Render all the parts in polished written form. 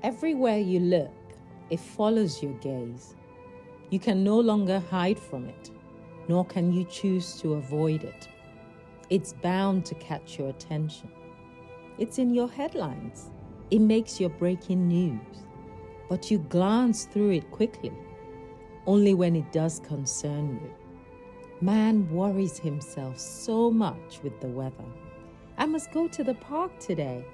Everywhere you look, it follows your gaze. You can no longer hide from it, nor can you choose to avoid it. It's bound to catch your attention. It's in your headlines. It makes your breaking news. But you glance through it quickly, only when it does concern you. Man worries himself so much with the weather. I must go to the park today.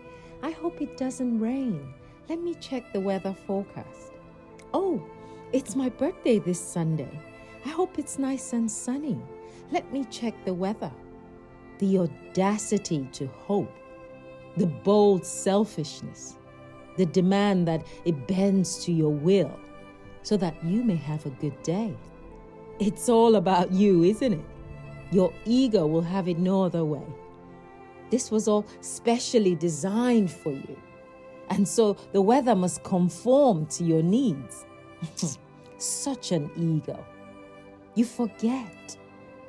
I hope it doesn't rain. Let me check the weather forecast. Oh, it's my birthday this Sunday. I hope it's nice and sunny. Let me check the weather. The audacity to hope, the bold selfishness, the demand that it bends to your will so that you may have a good day. It's all about you, isn't it? Your ego will have it no other way. This was all specially designed for you. And so the weather must conform to your needs. Such an ego. You forget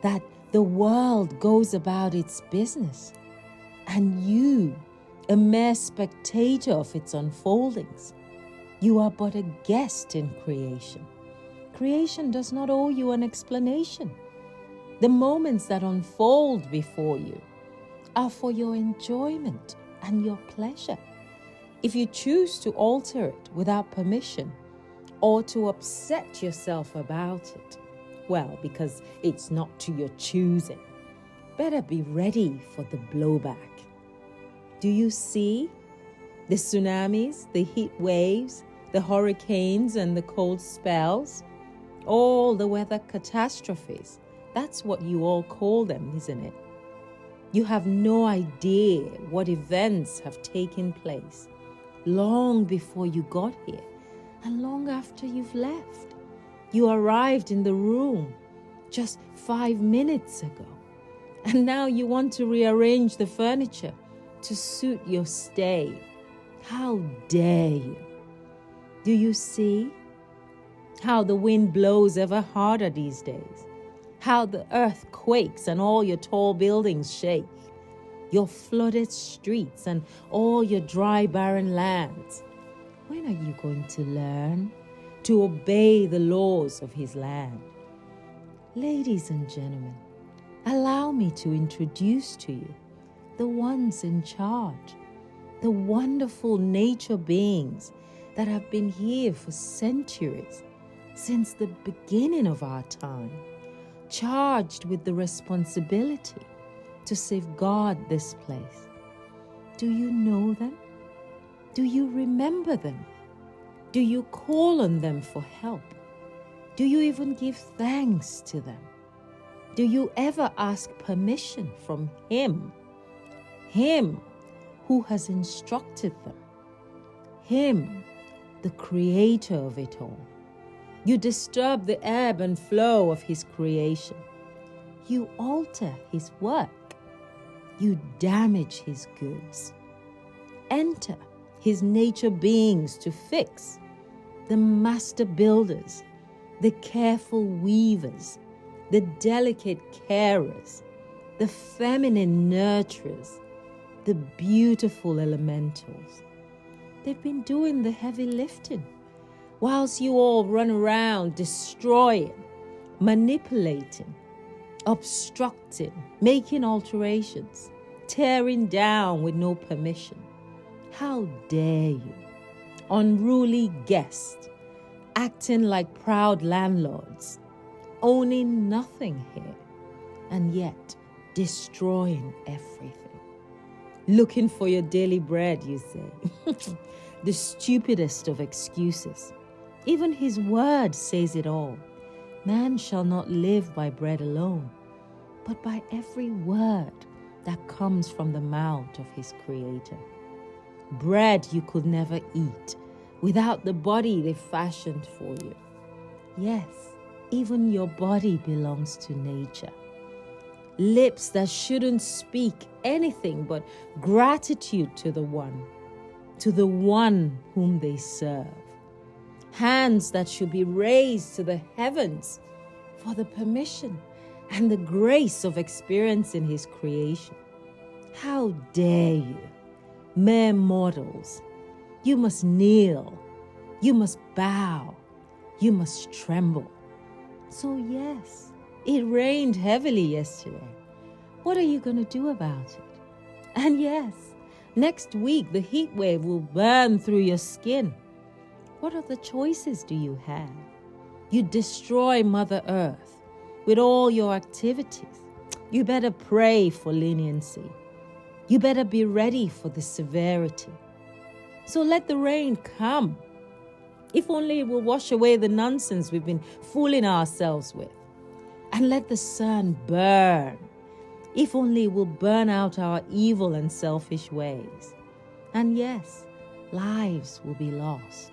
that the world goes about its business, and you, a mere spectator of its unfoldings. You are but a guest in creation. Creation does not owe you an explanation. The moments that unfold before you are for your enjoyment and your pleasure. If you choose to alter it without permission or to upset yourself about it, well, because it's not to your choosing, better be ready for the blowback. Do you see the tsunamis, the heat waves, the hurricanes and the cold spells? All the weather catastrophes. That's what you all call them, isn't it? You have no idea what events have taken place long before you got here and long after you've left. You arrived in the room just 5 minutes ago, and now you want to rearrange the furniture to suit your stay. How dare you? Do you see how the wind blows ever harder these days? How the earth quakes and all your tall buildings shake? Your flooded streets and all your dry, barren lands. When are you going to learn to obey the laws of his land? Ladies and gentlemen, allow me to introduce to you the ones in charge, the wonderful nature beings that have been here for centuries, since the beginning of our time, charged with the responsibility to safeguard this place. Do you know them? Do you remember them? Do you call on them for help? Do you even give thanks to them? Do you ever ask permission from Him? Him who has instructed them. Him, the creator of it all. You disturb the ebb and flow of His creation. You alter His work. You damage His goods. Enter His nature beings to fix, the master builders, the careful weavers, the delicate carers, the feminine nurturers, the beautiful elementals. They've been doing the heavy lifting, whilst you all run around destroying, manipulating, obstructing, making alterations, tearing down with no permission. How dare you, unruly guests, acting like proud landlords, owning nothing here, and yet destroying everything. Looking for your daily bread, you say. The stupidest of excuses. Even His word says it all. Man shall not live by bread alone, but by every word that comes from the mouth of His Creator. Bread you could never eat without the body they fashioned for you. Yes, even your body belongs to nature. Lips that shouldn't speak anything but gratitude to the one whom they serve. Hands that should be raised to the heavens for the permission and the grace of experiencing His creation. How dare you, mere mortals, You must kneel. You must bow. You must tremble. So yes, it rained heavily yesterday. What are you going to do about it? And yes, next week the heat wave will burn through your skin. What other choices do you have? You destroy Mother Earth with all your activities. You better pray for leniency. You better be ready for the severity. So let the rain come. If only it will wash away the nonsense we've been fooling ourselves with. And let the sun burn. If only it will burn out our evil and selfish ways. And yes, lives will be lost.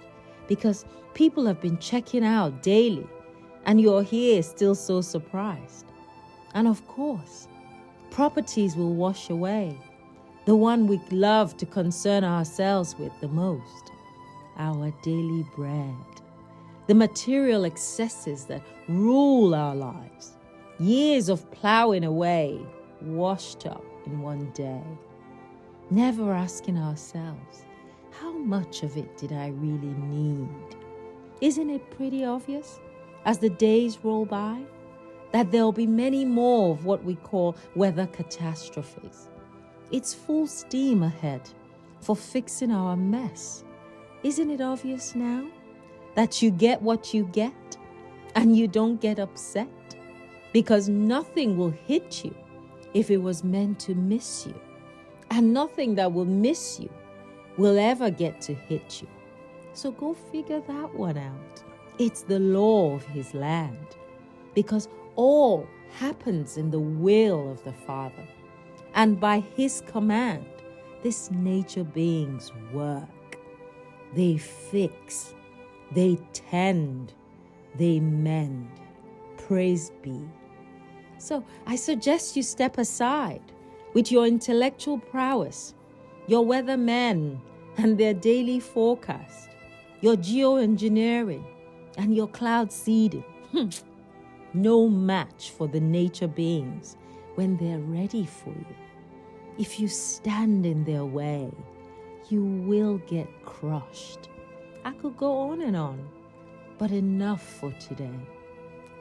Because people have been checking out daily. And you're here still so surprised. And of course, properties will wash away. The one we love to concern ourselves with the most. Our daily bread. The material excesses that rule our lives. Years of plowing away, washed up in one day. Never asking ourselves, how much of it did I really need? Isn't it pretty obvious, as the days roll by, that there'll be many more of what we call weather catastrophes? It's full steam ahead for fixing our mess. Isn't it obvious now that you get what you get and you don't get upset? Because nothing will hit you if it was meant to miss you. And nothing that will miss you will ever get to hit you. So go figure that one out. It's the law of his land. Because all happens in the will of the Father. And by his command, this nature beings work. They fix, they tend, they mend. Praise be. So I suggest you step aside with your intellectual prowess, your weathermen and their daily forecast, your geoengineering and your cloud seeding. No match for the nature beings when they're ready for you. If you stand in their way, you will get crushed. I could go on and on, but enough for today.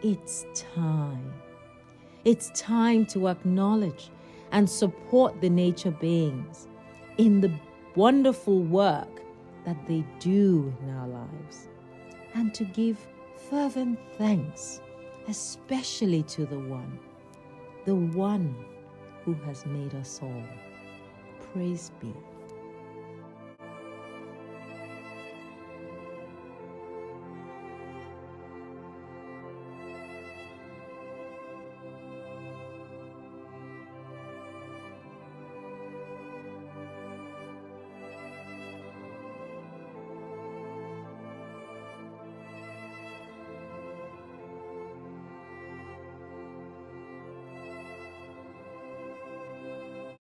It's time. It's time to acknowledge and support the nature beings in the wonderful work that they do in our lives, and to give fervent thanks, especially to the one who has made us all. Praise be.